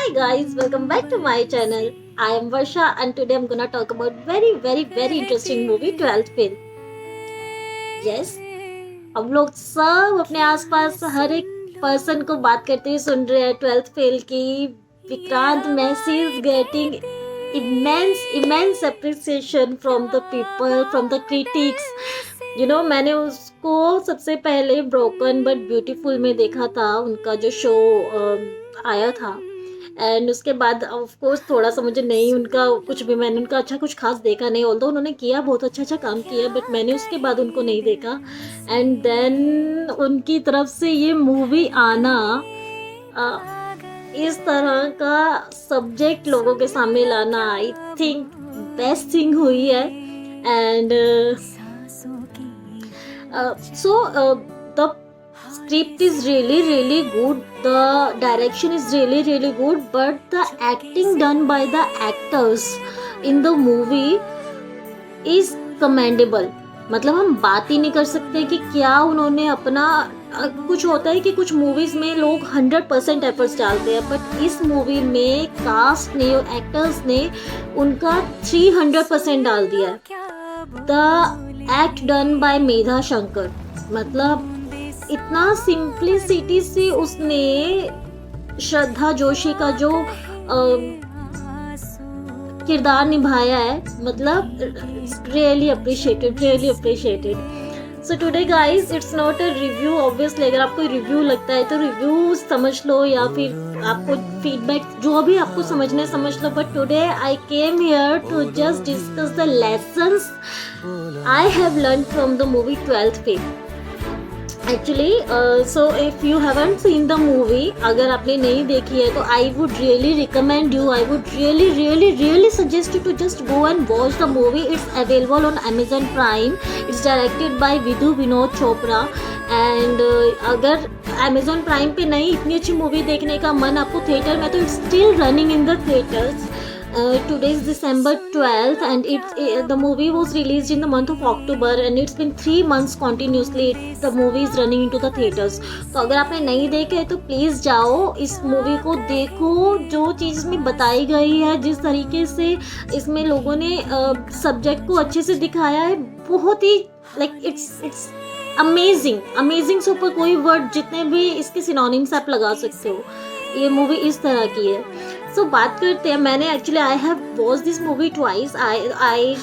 Hi guys, welcome back to my channel. I am Varsha and today I'm gonna talk about very interesting movie 12th Fail. Yes, हम लोग सब अपने आसपास हर एक person को बात करते हुए सुन रहे हैं 12th फेल की. Vikrant Massey is getting immense appreciation from the people, from the critics. मैंने उसको सबसे पहले ब्रोकन बट ब्यूटीफुल में देखा था, उनका जो शो आया था. एंड उसके बाद ऑफ कोर्स थोड़ा सा मुझे नहीं उनका कुछ भी, मैंने उनका अच्छा कुछ खास देखा नहीं. ऑल्दो उन्होंने किया, बहुत अच्छा काम किया, बट मैंने उसके बाद उनको नहीं देखा. एंड देन उनकी तरफ से ये मूवी आना, इस तरह का सब्जेक्ट लोगों के सामने लाना, आई थिंक बेस्ट थिंग हुई है. And so the script is really good, the direction is really good, but the acting done by the actors in the movie is commendable. मतलब हम बात ही नहीं कर सकते कि क्या उन्होंने अपना कुछ होता है कि कुछ मूवीज में लोग 100% एफर्ट्स डालते हैं, बट इस मूवी में कास्ट ने, एक्टर्स ने उनका 300% डाल दिया है. द एक्ट डन बाय मेधा शंकर, मतलब इतना सिंप्लिसिटी से उसने श्रद्धा जोशी का जो किरदार निभाया है, मतलब really appreciated. So today guys it's not a review. Obviously अगर आपको रिव्यू लगता है तो रिव्यू समझ लो, या फिर आपको फीडबैक जो भी आपको समझना समझ लो, but today I came here to just discuss the lessons I have learned from the movie 12th Fail. Actually, so if you haven't seen the movie, अगर आपने नहीं देखी है तो I would really recommend you, I would really suggest you to just go and watch the movie. It's available on Amazon Prime. It's directed by Vidhu Vinod Chopra. And अगर Amazon Prime पे नहीं, इतनी अच्छी movie देखने का मन आपको theatre में, तो it's still running in the theaters. Today is December 12th and the movie was released in the month of October and it's been 3 months continuously the movie is running into the theaters. तो अगर आपने नहीं देखे है तो please जाओ, इस movie को देखो. जो चीज़ इसमें बताई गई है, जिस तरीके से इसमें लोगों ने सब्जेक्ट को अच्छे से दिखाया है, बहुत ही लाइक इट्स अमेजिंग से ऊपर कोई वर्ड, जितने भी इसके सिनोनिम्स आप लगा सकते हो. ये मूवी इस तरह की है. सो बात करते हैं. मैंने actually I have watch this movie twice. I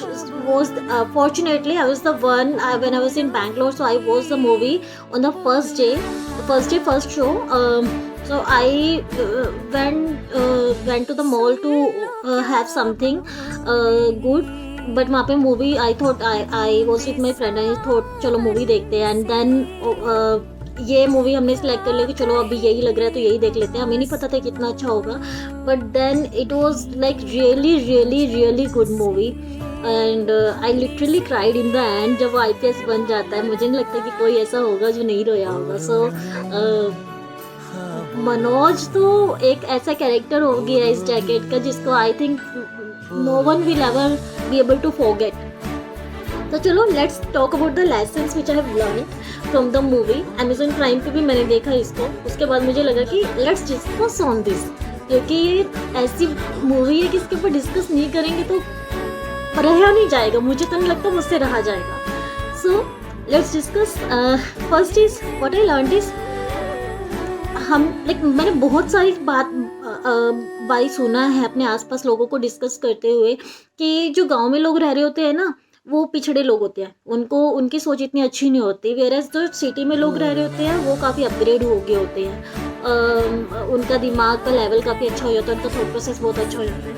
was fortunately I was the one when I was in Bangalore, so I watch the movie on the first show. So I went to the mall to have something good. But वहाँ पे movie I was with my friend. I thought चलो movie देखते हैं. And then ये movie हमने select कर लिया कि चलो अभी यही लग रहा है तो यही देख लेते हैं. हमें नहीं पता था कितना अच्छा होगा, but then it was like really good movie. And I literally cried in the end. जब वो IPS बन जाता है, मुझे नहीं लगता कि कोई ऐसा होगा जो नहीं रोया होगा. सो मनोज तो एक ऐसा कैरेक्टर हो गया इस जैकेट का जिसको I think no one will ever be able to forget. तो चलो let's talk about the lessons which I have learned from the movie. Amazon prime पे भी मैंने देखा इसको. उसके बाद मुझे लगा कि लेट्स डिस्कस ऑन दिस, क्योंकि ये ऐसी मूवी है कि इसके ऊपर डिस्कस नहीं करेंगे तो रहा नहीं जाएगा. मुझे तो नहीं लगता मुझसे रहा जाएगा. So let's discuss. First is what I learned is, मैंने बहुत सारी बात सुना है अपने आसपास लोगों को डिस्कस करते हुए कि जो गांव में लोग रह रहे होते हैं ना, वो पिछड़े लोग होते हैं. उनकी सोच इतनी अच्छी नहीं होती. वेयरएज जो सिटी में लोग रह रहे होते हैं वो काफ़ी अपग्रेड हो गए होते हैं. उनका दिमाग का लेवल काफ़ी अच्छा हो जाता है, उनका थॉट प्रोसेस बहुत अच्छा हो जाता है.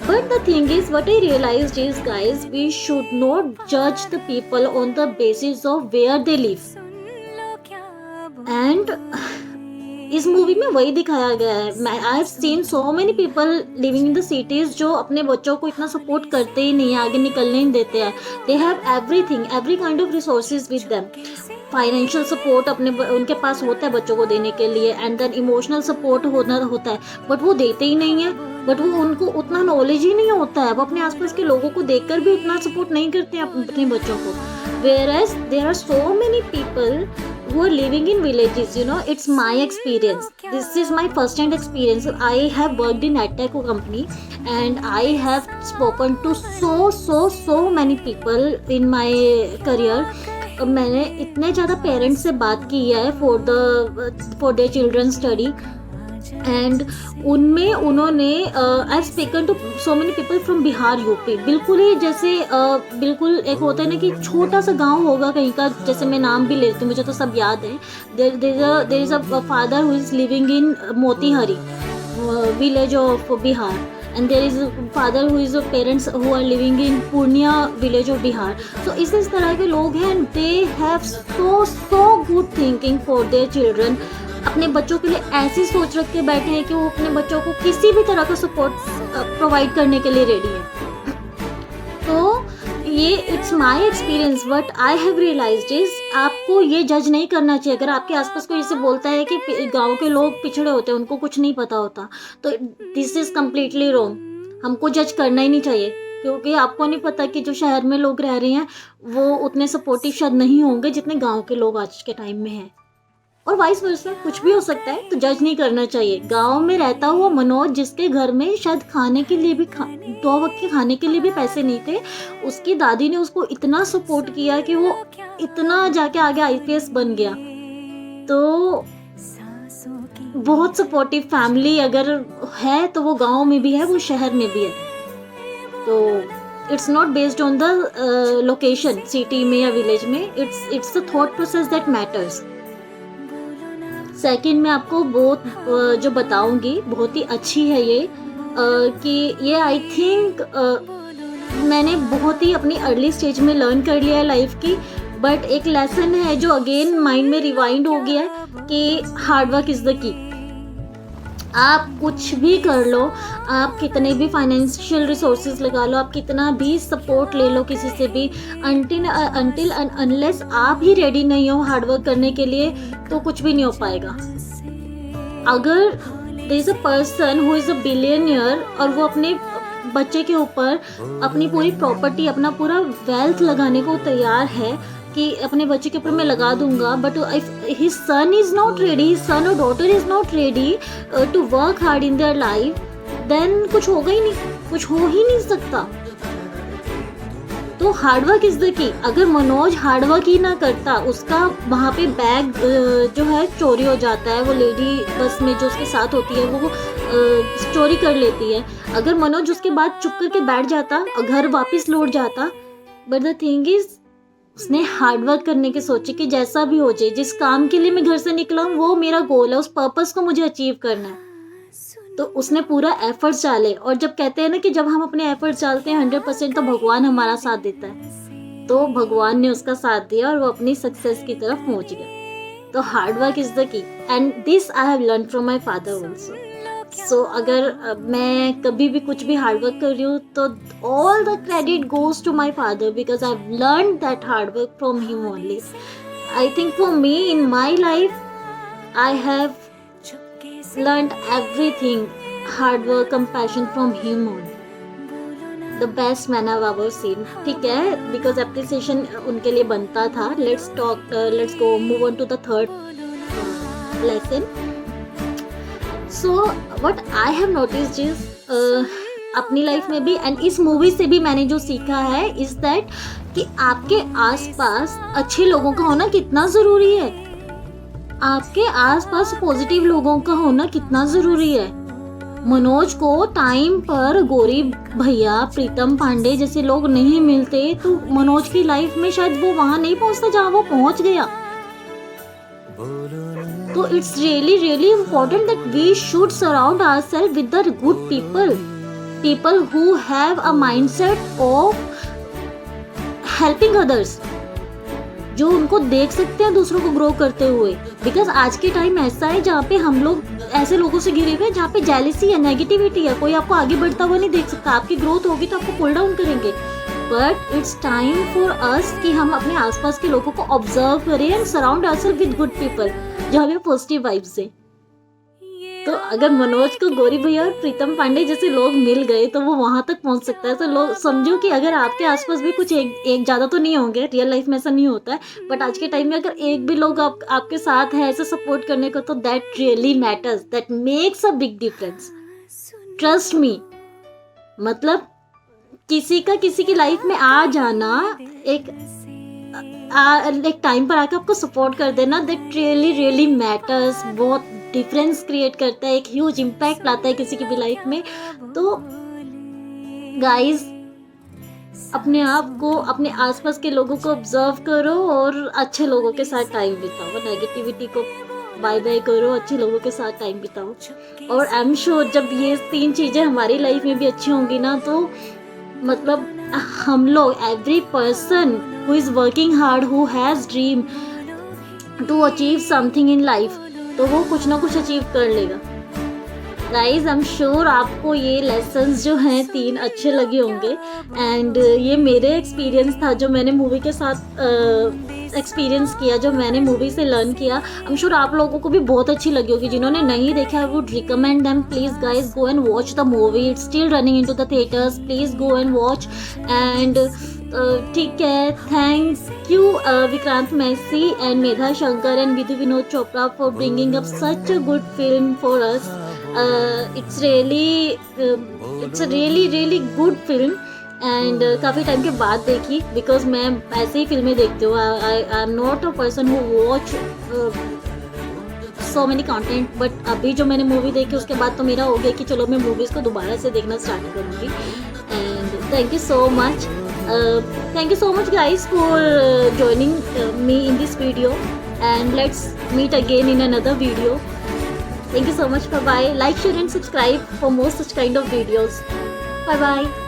But the thing is, what I realized is, guys, we should not judge the people on the basis of where they live. And इस मूवी में वही दिखाया गया है. I have seen so many people living in the cities जो अपने बच्चों को इतना सपोर्ट करते ही नहीं है, आगे निकलने नहीं देते हैं. They have every kind of resources with them. Financial support उनके पास होता है बच्चों को देने के लिए, एंड देन इमोशनल सपोर्ट होता है, बट वो देते ही नहीं है. बट वो उनको उतना नॉलेज ही नहीं होता है. वो अपने आसपास के लोगों को देखकर भी उतना सपोर्ट नहीं करते हैं अपने बच्चों को. Whereas there are so many people who are living in villages, you know, it's my experience. This is my first hand experience. I have worked in EdTech company and I have spoken to so many people in my career. मैंने इतने ज़्यादा parents से बात की है for their children study, and उनमें उन्होंने I spoken to so many people from Bihar, UP, बिल्कुल ही जैसे बिल्कुल एक होता है ना कि छोटा सा गांव होगा कहीं का, जैसे मैं नाम भी लेती हूँ, मुझे तो सब याद है. There is a father who is living in Motihari village of Bihar, and there is a father who is a parents who are living in Purnia village of Bihar. So इस तरह के लोग हैं and they have so good thinking for their children. अपने बच्चों के लिए ऐसी सोच रख के बैठे हैं कि वो अपने बच्चों को किसी भी तरह का सपोर्ट प्रोवाइड करने के लिए रेडी है. तो ये it's my experience. What I have realised is आपको ये जज नहीं करना चाहिए. अगर आपके आसपास कोई ऐसे बोलता है कि गांव के लोग पिछड़े होते हैं, उनको कुछ नहीं पता होता, तो दिस इज कम्प्लीटली रॉन्ग. हमको जज करना ही नहीं चाहिए, क्योंकि आपको नहीं पता कि जो शहर में लोग रह रहे हैं वो उतने सपोर्टिव शायद नहीं होंगे जितने गाँव के लोग आज के टाइम में हैं, और वाइस वर्सा कुछ भी हो सकता है. तो जज नहीं करना चाहिए. गांव में रहता हुआ मनोज, जिसके घर में शायद खाने के लिए भी 2 वक्त के खाने के लिए भी पैसे नहीं थे, उसकी दादी ने उसको इतना सपोर्ट किया कि वो इतना जाके आगे IPS बन गया. तो बहुत सपोर्टिव फैमिली अगर है तो वो गांव में भी है, वो शहर में भी है. तो it's not based on the location, city में या विलेज में. It's the thought process that matters. Second मैं आपको बहुत जो बताऊंगी बहुत ही अच्छी है ये, कि ये आई थिंक मैंने बहुत ही अपनी अर्ली स्टेज में लर्न कर लिया है लाइफ की, बट एक लेसन है जो अगेन माइंड में रिवाइंड हो गया है कि हार्डवर्क इज़ द की. आप कुछ भी कर लो, आप कितने भी फाइनेंशियल रिसोर्सेज लगा लो, आप कितना भी सपोर्ट ले लो किसी से भी, अनटिल अनलेस आप ही रेडी नहीं हो हार्डवर्क करने के लिए, तो कुछ भी नहीं हो पाएगा. अगर there is a person who is a billionaire और वो अपने बच्चे के ऊपर अपनी पूरी प्रॉपर्टी, अपना पूरा वेल्थ लगाने को तैयार है कि अपने बच्चे के ऊपर मैं लगा दूंगा, but if his son is not ready, his son और daughter is not ready to work hard in their life, then कुछ होगा ही नहीं, कुछ हो ही नहीं सकता. तो हार्डवर्क इज द की. अगर मनोज हार्डवर्क ही ना करता, उसका वहाँ पे बैग जो है चोरी हो जाता है, वो लेडी बस में जो उसके साथ होती है वो चोरी कर लेती है. अगर मनोज उसके बाद चुप करके बैठ जाता और घर वापस लौट जाता, बट द थिंग इज उसने हार्डवर्क करने के सोचे कि जैसा भी हो जाए, जिस काम के लिए मैं घर से निकला हूँ वो मेरा गोल है, उस पर्पस को मुझे अचीव करना है. तो उसने पूरा एफर्ट्स डाले. और जब कहते हैं ना कि जब हम अपने एफर्ट्स डालते हैं 100%, तो भगवान हमारा साथ देता है. तो भगवान ने उसका साथ दिया और वो अपनी सक्सेस की तरफ पहुंच गया. तो hard work is the key, and this I have learn from my father also. So अगर मैं कभी भी कुछ भी हार्डवर्क कर रही हूँ तो all the credit goes to my father, because I have learn that hard work from him only. I think for me in my life I have learned everything, hard work, compassion from him only. The best man I've ever seen. ठीक है, because appreciation उनके लिए बनता था. Let's go move on to the third lesson. So what I have noticed is अपनी life में भी and इस मूवी से भी मैंने जो सीखा है इज दैट कि आपके आसपास अच्छे लोगों का होना कितना ज़रूरी है. आपके आसपास पॉजिटिव लोगों का होना कितना ज़रूरी है. मनोज को टाइम पर गौरी भैया, प्रीतम पांडे जैसे लोग नहीं मिलते तो मनोज की लाइफ में शायद वो वहाँ नहीं पहुँचता जहाँ वो पहुँच गया. तो it's really important that we should surround ourselves with the good people who have a mindset of helping others, जो उनको देख सकते हैं दूसरों को ग्रो करते हुए. बिकॉज आज के टाइम ऐसा है जहाँ पे हम लोग ऐसे लोगों से घिरे हुए हैं जहाँ पे जेलसी है, नेगेटिविटी है, कोई आपको आगे बढ़ता हुआ नहीं देख सकता. आपकी ग्रोथ होगी तो आपको पुल डाउन करेंगे. But it's time for us कि हम अपने आसपास के लोगों को ऑब्जर्व करें and surround ourselves with good people जो हमें पॉजिटिव वाइब्स दें. तो अगर मनोज को गौरी भैया और प्रीतम पांडे जैसे लोग मिल गए तो वो वहां तक पहुंच सकता है। तो लोग समझो कि अगर आपके आसपास भी कुछ एक ज़्यादा तो नहीं होंगे, रियल लाइफ में ऐसा नहीं होता है, बट आज के टाइम में अगर एक भी लोग आपके साथ है ऐसे सपोर्ट करने को, तो that really matters, that makes a big difference, trust me. मतलब किसी की लाइफ में आ जाना, एक टाइम पर आकर आपको सपोर्ट कर देना, दैट रियली मैटर्स, बहुत डिफरेंस क्रिएट करता है, एक ह्यूज इम्पैक्ट लाता है किसी की भी लाइफ में। तो गाइस, अपने आप को, अपने आसपास के लोगों को ऑब्जर्व करो और अच्छे लोगों के साथ टाइम बिताओ, नेगेटिविटी को बाय बाय करो, अच्छे लोगों के साथ टाइम बिताओ। और आई एम श्योर जब ये 3 चीज़ें हमारी लाइफ में भी अच्छी होंगी ना, तो मतलब हम लोग, every person who is working hard, who has dream to achieve something in life, तो वो कुछ ना कुछ अचीव कर लेगा। गाइज, आई एम श्योर आपको ये लेसन्स जो हैं 3 अच्छे लगे होंगे। एंड ये मेरे एक्सपीरियंस था जो मैंने मूवी के साथ एक्सपीरियंस किया, जो मैंने मूवी से लर्न किया। आई एम श्योर आप लोगों को भी बहुत अच्छी लगी होगी। जिन्होंने नहीं देखा, I would recommend them, please guys go and watch the movie, it's still running in to the theatres, please go and watch. And ठीक है, thank you Vikrant Massey and Medha Shankar and Vidhu Vinod Chopra for bringing up such a good film for us. It's really good film. And काफ़ी time के बाद देखी, because मैं ऐसे ही फिल्में देखती हूँ। I am not a person who watch so many content, but अभी जो मैंने मूवी देखी उसके बाद तो मेरा हो गया कि चलो मैं मूवीज़ को दोबारा से देखना स्टार्ट करूँगी। And thank you so much guys for joining me in this video, and let's meet again in another video. Thank you so much. Bye bye. Like, share and subscribe for more such kind of videos. Bye bye.